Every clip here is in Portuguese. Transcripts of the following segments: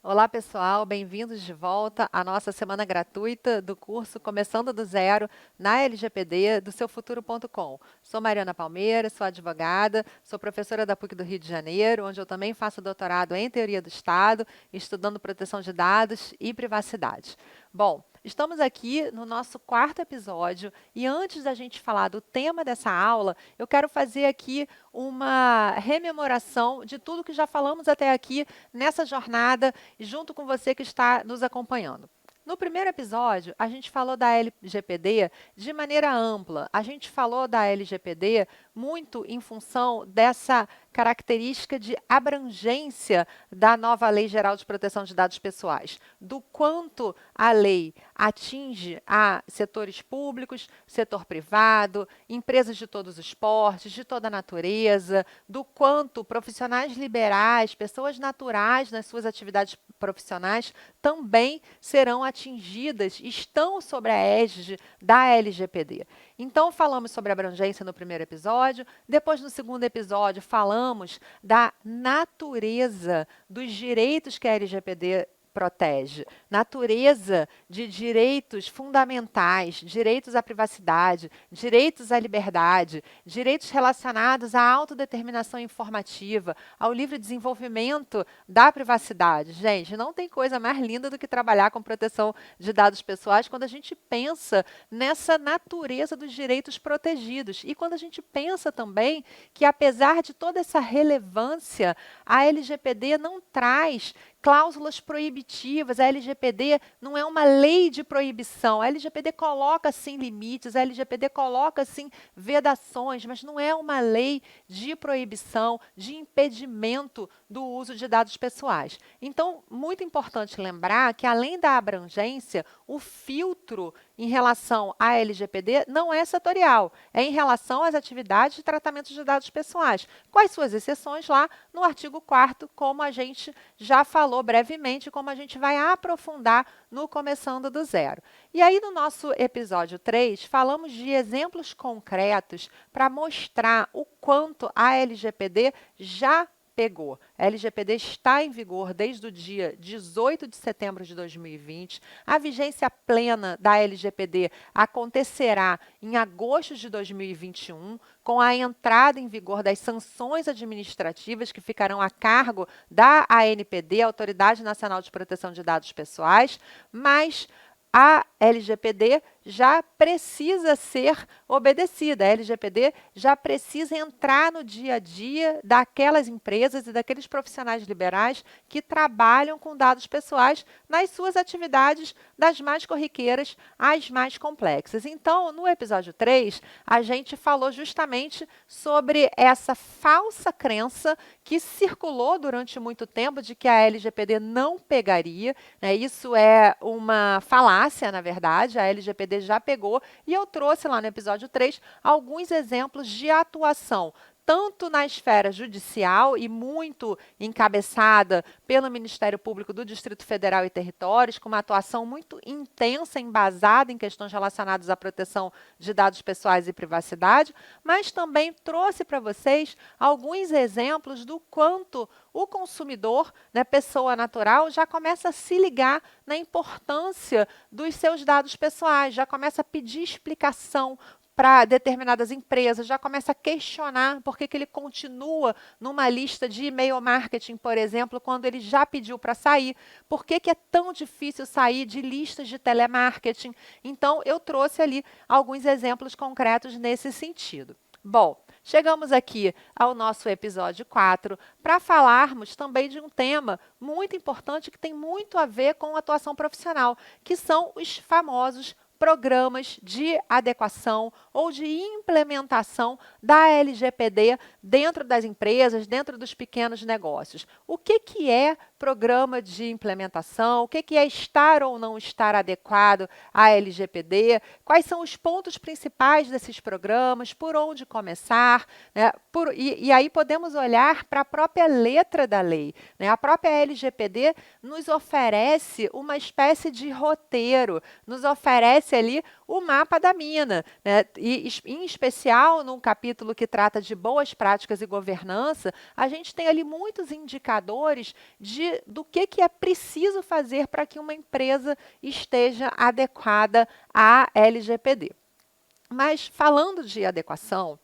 Olá, pessoal, bem-vindos de volta à nossa semana gratuita do curso Começando do Zero na LGPD do seufuturo.com. Sou Mariana Palmeira, sou advogada, sou professora da PUC do Rio de Janeiro, onde eu também faço doutorado em Teoria do Estado, estudando proteção de dados e privacidade. Bom, estamos aqui no nosso quarto episódio e antes da gente falar do tema dessa aula, eu quero fazer aqui uma rememoração de tudo que já falamos até aqui nessa jornada junto com você que está nos acompanhando. No primeiro episódio, a gente falou da LGPD de maneira ampla. A gente falou da LGPD muito em função dessa característica de abrangência da nova Lei Geral de Proteção de Dados Pessoais, do quanto a lei atinge a setores públicos, setor privado, empresas de todos os portes, de toda a natureza, do quanto profissionais liberais, pessoas naturais nas suas atividades profissionais também serão atingidas, estão sobre a égide da LGPD. Então, falamos sobre abrangência no primeiro episódio, depois, no segundo episódio, falamos da natureza dos direitos que a LGPD protege, natureza de direitos fundamentais, direitos à privacidade, direitos à liberdade, direitos relacionados à autodeterminação informativa, ao livre desenvolvimento da privacidade. Gente, não tem coisa mais linda do que trabalhar com proteção de dados pessoais quando a gente pensa nessa natureza dos direitos protegidos e quando a gente pensa também que, apesar de toda essa relevância, a LGPD não traz cláusulas proibitivas. A LGPD não é uma lei de proibição. A LGPD coloca, sim, limites, a LGPD coloca, sim, vedações, mas não é uma lei de proibição, de impedimento do uso de dados pessoais. Então, muito importante lembrar que, além da abrangência, o filtro em relação à LGPD não é setorial, é em relação às atividades de tratamento de dados pessoais, com as suas exceções lá no artigo 4º, como a gente já falou brevemente, como a gente vai aprofundar no Começando do Zero. E aí, no nosso episódio 3, falamos de exemplos concretos para mostrar o quanto a LGPD já pegou. A LGPD está em vigor desde o dia 18 de setembro de 2020. A vigência plena da LGPD acontecerá em agosto de 2021, com a entrada em vigor das sanções administrativas que ficarão a cargo da ANPD, Autoridade Nacional de Proteção de Dados Pessoais, mas a LGPD já precisa ser obedecida. A LGPD já precisa entrar no dia a dia daquelas empresas e daqueles profissionais liberais que trabalham com dados pessoais nas suas atividades, das mais corriqueiras às mais complexas. Então, no episódio 3, a gente falou justamente sobre essa falsa crença que circulou durante muito tempo de que a LGPD não pegaria, né? Isso é uma falácia, na verdade, a LGPD já pegou, e eu trouxe lá no episódio 3 alguns exemplos de atuação, tanto na esfera judicial e muito encabeçada pelo Ministério Público do Distrito Federal e Territórios, com uma atuação muito intensa, embasada em questões relacionadas à proteção de dados pessoais e privacidade, mas também trouxe para vocês alguns exemplos do quanto o consumidor, né, pessoa natural, já começa a se ligar na importância dos seus dados pessoais, já começa a pedir explicação para determinadas empresas, já começa a questionar por que ele continua numa lista de e-mail marketing, por exemplo, quando ele já pediu para sair, por que é tão difícil sair de listas de telemarketing. Então, eu trouxe ali alguns exemplos concretos nesse sentido. Bom, chegamos aqui ao nosso episódio 4 para falarmos também de um tema muito importante que tem muito a ver com atuação profissional, que são os famosos programas de adequação ou de implementação da LGPD dentro das empresas, dentro dos pequenos negócios. O que é programa de implementação? O que é estar ou não estar adequado à LGPD? Quais são os pontos principais desses programas? Por onde começar? Né? E aí podemos olhar para a própria letra da lei, né? A própria LGPD nos oferece uma espécie de roteiro, nos oferece ali o mapa da mina, né? E, em especial, num capítulo que trata de boas práticas e governança, a gente tem ali muitos indicadores do que é preciso fazer para que uma empresa esteja adequada à LGPD. Mas falando de adequação,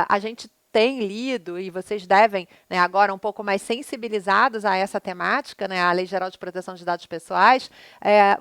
a gente tem lido, e vocês devem, né, agora um pouco mais sensibilizados a essa temática, né, a Lei Geral de Proteção de Dados Pessoais,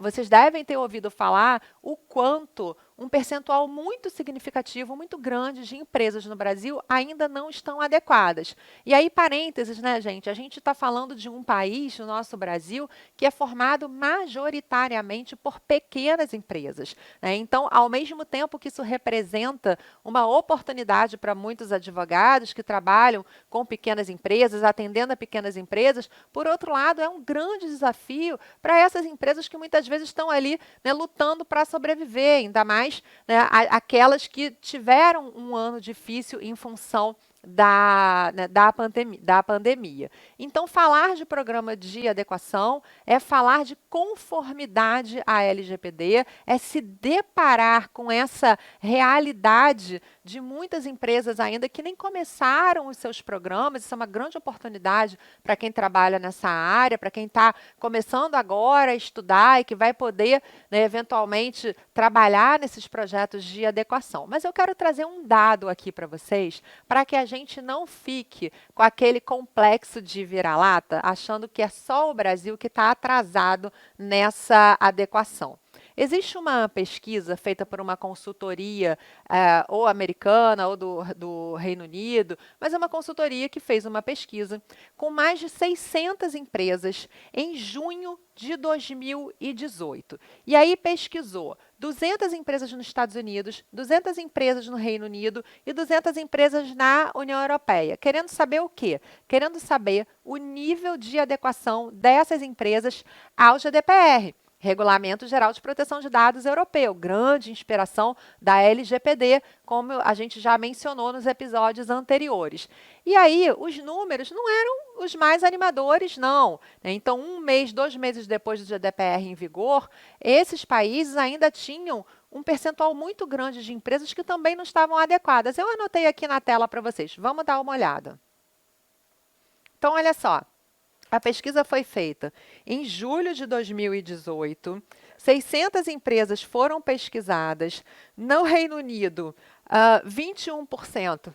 vocês devem ter ouvido falar o quanto um percentual muito significativo, muito grande de empresas no Brasil ainda não estão adequadas. E aí, parênteses, né, gente? A gente está falando de um país, o nosso Brasil, que é formado majoritariamente por pequenas empresas, né? Então, ao mesmo tempo que isso representa uma oportunidade para muitos advogados que trabalham com pequenas empresas, atendendo a pequenas empresas, por outro lado, é um grande desafio para essas empresas que muitas vezes estão ali, né, lutando para sobreviver, ainda mais, né, aquelas que tiveram um ano difícil em função da pandemia. Então, falar de programa de adequação é falar de conformidade à LGPD, é se deparar com essa realidade de muitas empresas ainda que nem começaram os seus programas. Isso é uma grande oportunidade para quem trabalha nessa área, para quem está começando agora a estudar e que vai poder, né, eventualmente, trabalhar nesses projetos de adequação. Mas eu quero trazer um dado aqui para vocês, para que a gente não fique com aquele complexo de vira-lata, achando que é só o Brasil que está atrasado nessa adequação. Existe uma pesquisa feita por uma consultoria ou americana ou do Reino Unido, mas é uma consultoria que fez uma pesquisa com mais de 600 empresas em junho de 2018. E aí pesquisou 200 empresas nos Estados Unidos, 200 empresas no Reino Unido e 200 empresas na União Europeia. Querendo saber o quê? Querendo saber o nível de adequação dessas empresas ao GDPR. Regulamento Geral de Proteção de Dados Europeu, grande inspiração da LGPD, como a gente já mencionou nos episódios anteriores. E aí, os números não eram os mais animadores, não. Então, 1 mês, 2 meses depois do GDPR em vigor, esses países ainda tinham um percentual muito grande de empresas que também não estavam adequadas. Eu anotei aqui na tela para vocês. Vamos dar uma olhada. Então, olha só. A pesquisa foi feita em julho de 2018, 600 empresas foram pesquisadas. No Reino Unido, 21%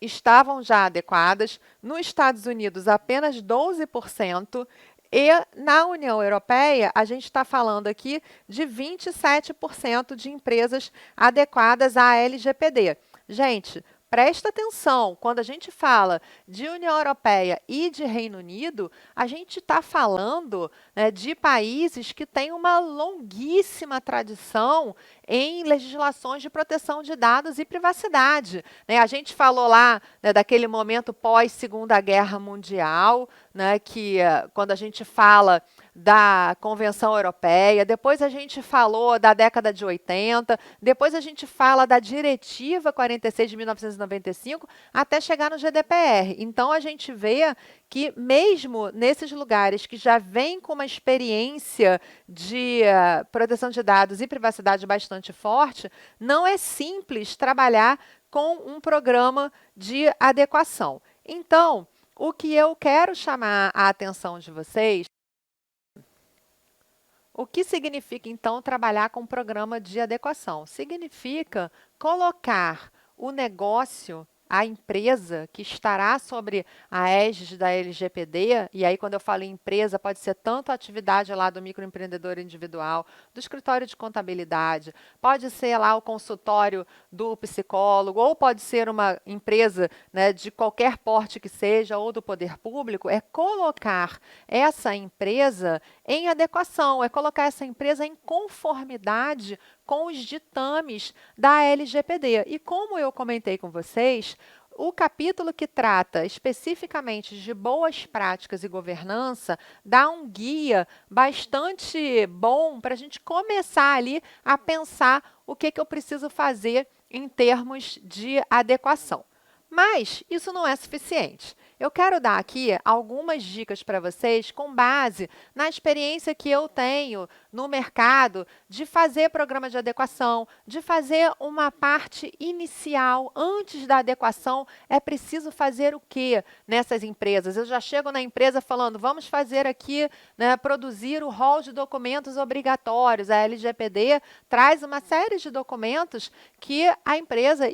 estavam já adequadas, nos Estados Unidos, apenas 12%, e na União Europeia, a gente está falando aqui de 27% de empresas adequadas à LGPD. Gente, presta atenção, quando a gente fala de União Europeia e de Reino Unido, a gente está falando, né, de países que têm uma longuíssima tradição em legislações de proteção de dados e privacidade, né? A gente falou lá, né, daquele momento pós-Segunda Guerra Mundial, né, que quando a gente fala da Convenção Europeia, depois a gente falou da década de 80, depois a gente fala da Diretiva 46 de 1995, até chegar no GDPR. Então, a gente vê que mesmo nesses lugares que já vêm com uma experiência de proteção de dados e privacidade bastante forte, não é simples trabalhar com um programa de adequação. Então, o que eu quero chamar a atenção de vocês, o que significa, então, trabalhar com um programa de adequação? Significa colocar o negócio, a empresa que estará sobre a égide da LGPD, e aí quando eu falo em empresa, pode ser tanto a atividade lá do microempreendedor individual, do escritório de contabilidade, pode ser lá o consultório do psicólogo, ou pode ser uma empresa, né, de qualquer porte que seja, ou do poder público, é colocar essa empresa em adequação, é colocar essa empresa em conformidade com os ditames da LGPD. E como eu comentei com vocês, o capítulo que trata especificamente de boas práticas e governança dá um guia bastante bom para a gente começar ali a pensar o que eu preciso fazer em termos de adequação. Mas isso não é suficiente. Eu quero dar aqui algumas dicas para vocês com base na experiência que eu tenho no mercado de fazer programa de adequação, de fazer uma parte inicial. Antes da adequação, é preciso fazer o quê nessas empresas? Eu já chego na empresa falando, vamos fazer aqui, né, produzir o rol de documentos obrigatórios. A LGPD traz uma série de documentos que a empresa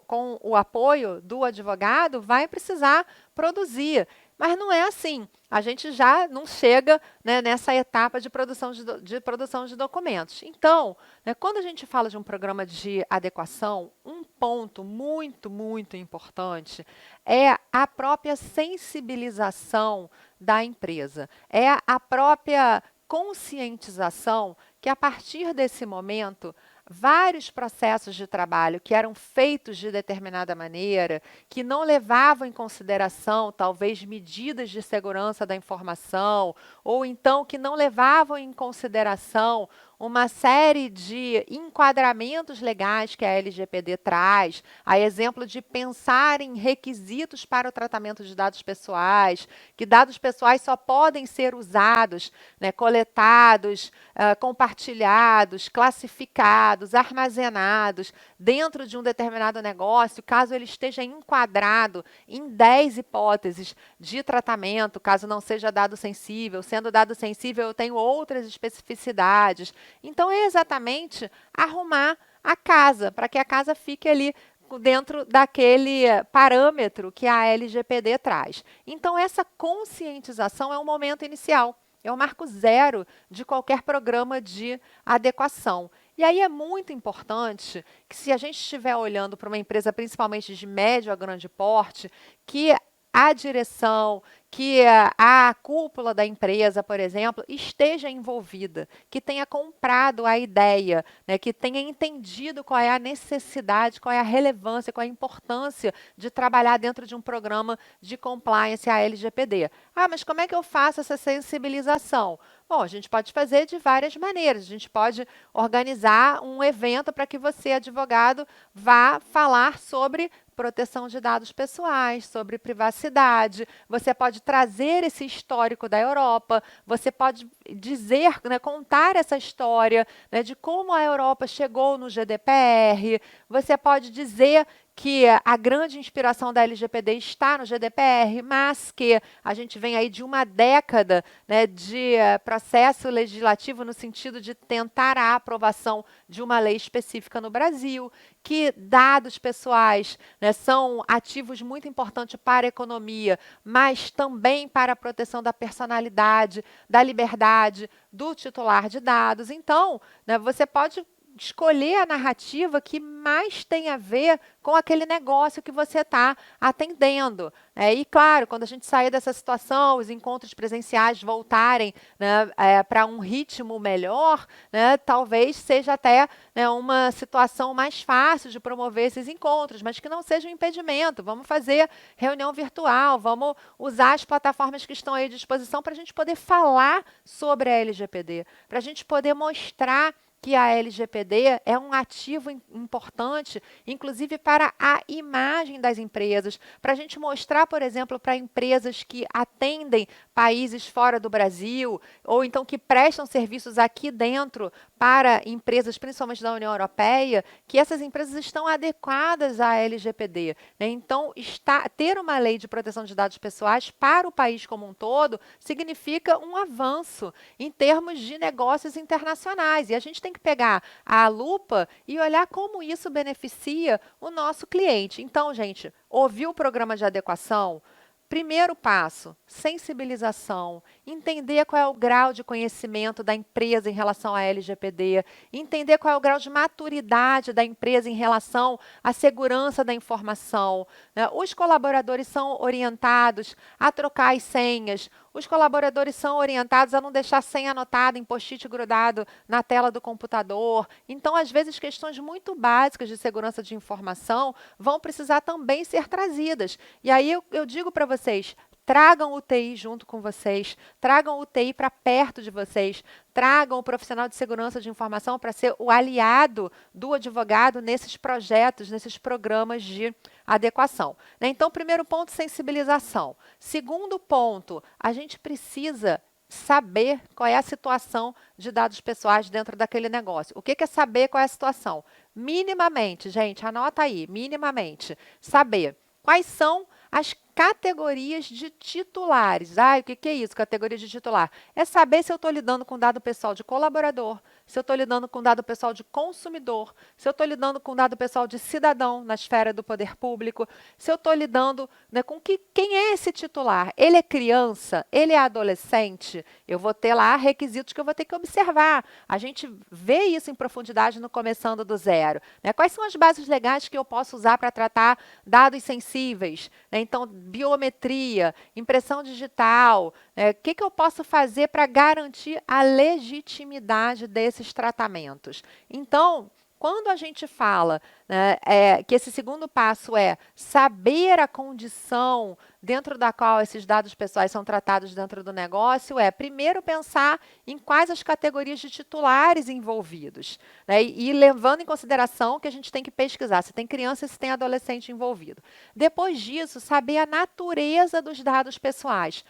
com o apoio do advogado vai precisar produzir. Mas não é assim. A gente já não chega, né, nessa etapa de produção de documentos. Então, né, quando a gente fala de um programa de adequação, um ponto muito importante é a própria sensibilização da empresa. É a própria conscientização que, a partir desse momento, vários processos de trabalho que eram feitos de determinada maneira, que não levavam em consideração, talvez, medidas de segurança da informação, ou então que não levavam em consideração uma série de enquadramentos legais que a LGPD traz, a exemplo de pensar em requisitos para o tratamento de dados pessoais, que dados pessoais só podem ser usados, né, coletados, compartilhados, classificados, armazenados dentro de um determinado negócio, caso ele esteja enquadrado em 10 hipóteses de tratamento, caso não seja dado sensível. Sendo dado sensível, eu tenho outras especificidades. Então, é exatamente arrumar a casa, para que a casa fique ali dentro daquele parâmetro que a LGPD traz. Então, essa conscientização é o momento inicial. É o marco zero de qualquer programa de adequação. E aí é muito importante que, se a gente estiver olhando para uma empresa, principalmente de médio a grande porte, que a direção, que a cúpula da empresa, por exemplo, esteja envolvida, que tenha comprado a ideia, né, que tenha entendido qual é a necessidade, qual é a relevância, qual é a importância de trabalhar dentro de um programa de compliance à LGPD. Ah, mas como é que eu faço essa sensibilização? Bom, a gente pode fazer de várias maneiras. A gente pode organizar um evento para que você, advogado, vá falar sobre proteção de dados pessoais, sobre privacidade. Você pode trazer esse histórico da Europa, você pode dizer, né, contar essa história, né, de como a Europa chegou no GDPR, você pode dizer que a grande inspiração da LGPD está no GDPR, mas que a gente vem aí de uma década, né, de processo legislativo no sentido de tentar a aprovação de uma lei específica no Brasil, que dados pessoais, né, são ativos muito importantes para a economia, mas também para a proteção da personalidade, da liberdade do titular de dados. Então, né, você pode escolher a narrativa que mais tem a ver com aquele negócio que você está atendendo. E, claro, quando a gente sair dessa situação, os encontros presenciais voltarem, né, para um ritmo melhor, né, talvez seja até, né, uma situação mais fácil de promover esses encontros, mas que não seja um impedimento. Vamos fazer reunião virtual, vamos usar as plataformas que estão aí à disposição para a gente poder falar sobre a LGPD, para a gente poder mostrar que a LGPD é um ativo importante, inclusive para a imagem das empresas, para a gente mostrar, por exemplo, para empresas que atendem países fora do Brasil, ou então que prestam serviços aqui dentro para empresas, principalmente da União Europeia, que essas empresas estão adequadas à LGPD. Né? Então, ter uma lei de proteção de dados pessoais para o país como um todo significa um avanço em termos de negócios internacionais. E a gente tem que pegar a lupa e olhar como isso beneficia o nosso cliente. Então, gente, ouviu o programa de adequação? Primeiro passo, sensibilização, entender qual é o grau de conhecimento da empresa em relação à LGPD, entender qual é o grau de maturidade da empresa em relação à segurança da informação. Né? Os colaboradores são orientados a trocar as senhas, os colaboradores são orientados a não deixar senha anotada em post-it grudado na tela do computador. Então, às vezes, questões muito básicas de segurança de informação vão precisar também ser trazidas. E aí eu digo para vocês, tragam o TI junto com vocês, tragam o TI para perto de vocês, tragam o profissional de segurança de informação para ser o aliado do advogado nesses projetos, nesses programas de adequação. Né? Então, primeiro ponto, sensibilização. Segundo ponto, a gente precisa saber qual é a situação de dados pessoais dentro daquele negócio. O que é saber qual é a situação? Minimamente, gente, anota aí, minimamente, saber quais são as categorias de titulares. O que é isso, categoria de titular? É saber se eu estou lidando com dado pessoal de colaborador, se eu estou lidando com dado pessoal de consumidor, se eu estou lidando com dado pessoal de cidadão na esfera do poder público, se eu estou lidando, né, com quem é esse titular? Ele é criança? Ele é adolescente? Eu vou ter lá requisitos que eu vou ter que observar. A gente vê isso em profundidade no Começando do Zero. Né? Quais são as bases legais que eu posso usar para tratar dados sensíveis? Né? Então, biometria, impressão digital, o que eu posso fazer para garantir a legitimidade desses tratamentos? Então, quando a gente fala, né, que esse segundo passo é saber a condição dentro da qual esses dados pessoais são tratados dentro do negócio, primeiro pensar em quais as categorias de titulares envolvidos. Né, e levando em consideração que a gente tem que pesquisar se tem criança e se tem adolescente envolvido. Depois disso, saber a natureza dos dados pessoais.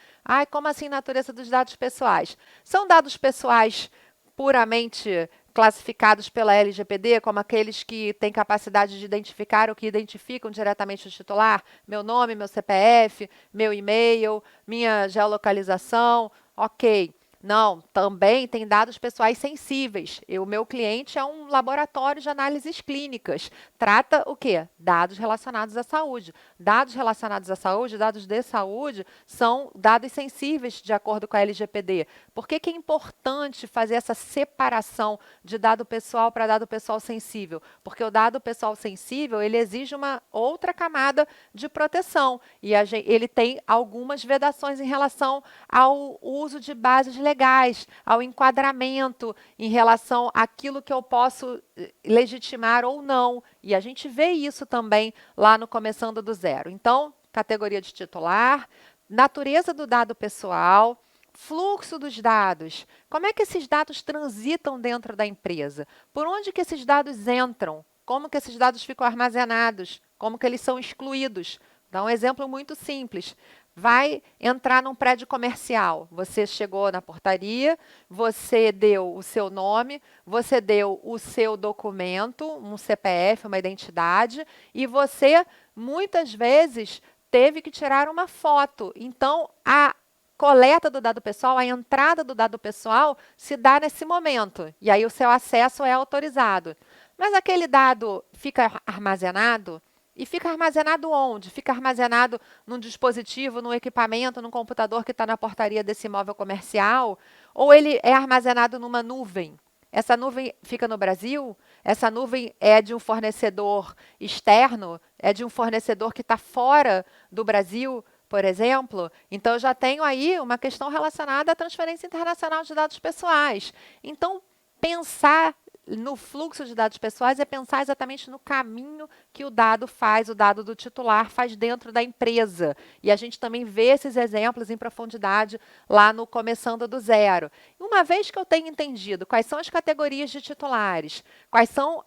Como assim natureza dos dados pessoais? São dados pessoais puramente classificados pela LGPD, como aqueles que têm capacidade de identificar ou que identificam diretamente o titular, meu nome, meu CPF, meu e-mail, minha geolocalização, ok. Não, também tem dados pessoais sensíveis. O meu cliente é um laboratório de análises clínicas. Trata o quê? Dados relacionados à saúde. Dados relacionados à saúde, dados de saúde, são dados sensíveis de acordo com a LGPD. Por que é importante fazer essa separação de dado pessoal para dado pessoal sensível? Porque o dado pessoal sensível, ele exige uma outra camada de proteção. E ele tem algumas vedações em relação ao uso de bases legais, ao enquadramento em relação àquilo que eu posso legitimar ou não. E a gente vê isso também lá no Começando do Zero. Então, categoria de titular, natureza do dado pessoal, fluxo dos dados. Como é que esses dados transitam dentro da empresa? Por onde que esses dados entram? Como que esses dados ficam armazenados? Como que eles são excluídos? Dá um exemplo muito simples. Vai entrar num prédio comercial. Você chegou na portaria, você deu o seu nome, você deu o seu documento, um CPF, uma identidade, e você, muitas vezes, teve que tirar uma foto. Então, a coleta do dado pessoal, a entrada do dado pessoal se dá nesse momento. E aí o seu acesso é autorizado. Mas aquele dado fica armazenado? E fica armazenado onde? Fica armazenado num dispositivo, num equipamento, num computador que está na portaria desse imóvel comercial? Ou ele é armazenado numa nuvem? Essa nuvem fica no Brasil? Essa nuvem é de um fornecedor externo? É de um fornecedor que está fora do Brasil, por exemplo? Então, eu já tenho aí uma questão relacionada à transferência internacional de dados pessoais. Então, pensar no fluxo de dados pessoais é pensar exatamente no caminho que o dado faz, o dado do titular faz dentro da empresa. E a gente também vê esses exemplos em profundidade lá no Começando do Zero. Uma vez que eu tenho entendido quais são as categorias de titulares,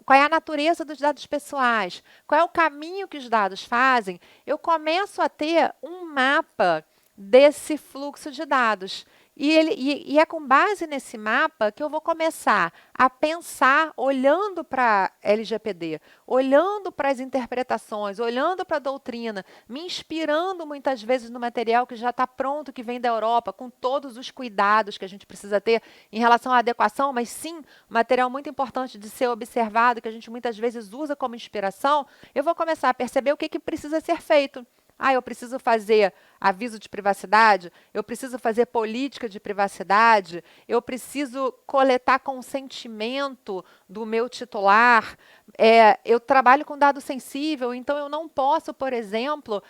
qual é a natureza dos dados pessoais, qual é o caminho que os dados fazem, eu começo a ter um mapa desse fluxo de dados. E é com base nesse mapa que eu vou começar a pensar, olhando para a LGPD, olhando para as interpretações, olhando para a doutrina, me inspirando muitas vezes no material que já está pronto, que vem da Europa, com todos os cuidados que a gente precisa ter em relação à adequação, mas sim, um material muito importante de ser observado, que a gente muitas vezes usa como inspiração, eu vou começar a perceber o que precisa ser feito. Eu preciso fazer aviso de privacidade, eu preciso fazer política de privacidade, eu preciso coletar consentimento do meu titular, eu trabalho com dado sensível, então eu não posso, por exemplo,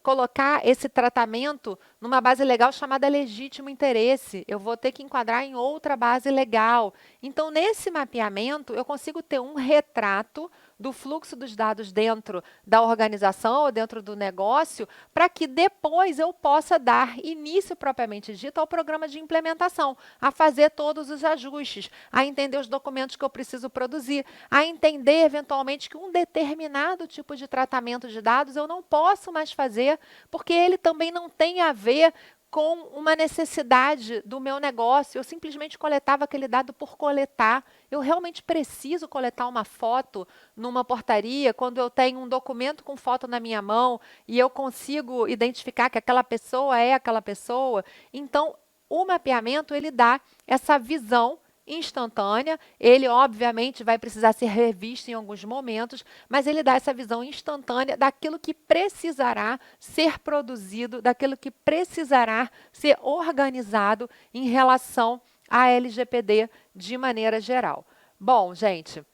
colocar esse tratamento numa base legal chamada legítimo interesse. Eu vou ter que enquadrar em outra base legal. Então, nesse mapeamento, eu consigo ter um retrato do fluxo dos dados dentro da organização ou dentro do negócio, para que depois eu possa dar início propriamente dito ao programa de implementação, a fazer todos os ajustes, a entender os documentos que eu preciso produzir, a entender eventualmente que um determinado tipo de tratamento de dados eu não posso mais fazer, porque ele também não tem a ver com uma necessidade do meu negócio. Eu simplesmente coletava aquele dado por coletar. Eu realmente preciso coletar uma foto numa portaria quando eu tenho um documento com foto na minha mão e eu consigo identificar que aquela pessoa é aquela pessoa. Então, o mapeamento, ele dá essa visão instantânea. Ele, obviamente, vai precisar ser revisto em alguns momentos, mas ele dá essa visão instantânea daquilo que precisará ser produzido, daquilo que precisará ser organizado em relação à LGPD de maneira geral. Bom, gente,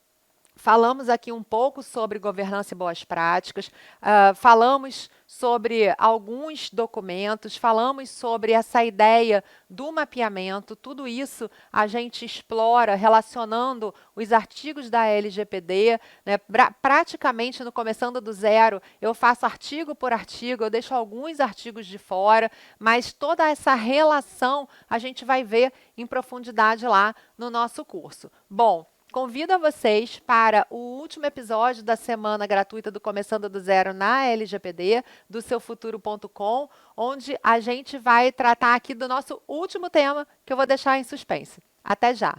falamos aqui um pouco sobre governança e boas práticas, falamos sobre alguns documentos, falamos sobre essa ideia do mapeamento. Tudo isso a gente explora relacionando os artigos da LGPD, né? Praticamente no Começando do Zero, eu faço artigo por artigo, eu deixo alguns artigos de fora, mas toda essa relação a gente vai ver em profundidade lá no nosso curso. Bom, convido a vocês para o último episódio da semana gratuita do Começando do Zero na LGPD, do seufuturo.com, onde a gente vai tratar aqui do nosso último tema, que eu vou deixar em suspense. Até já!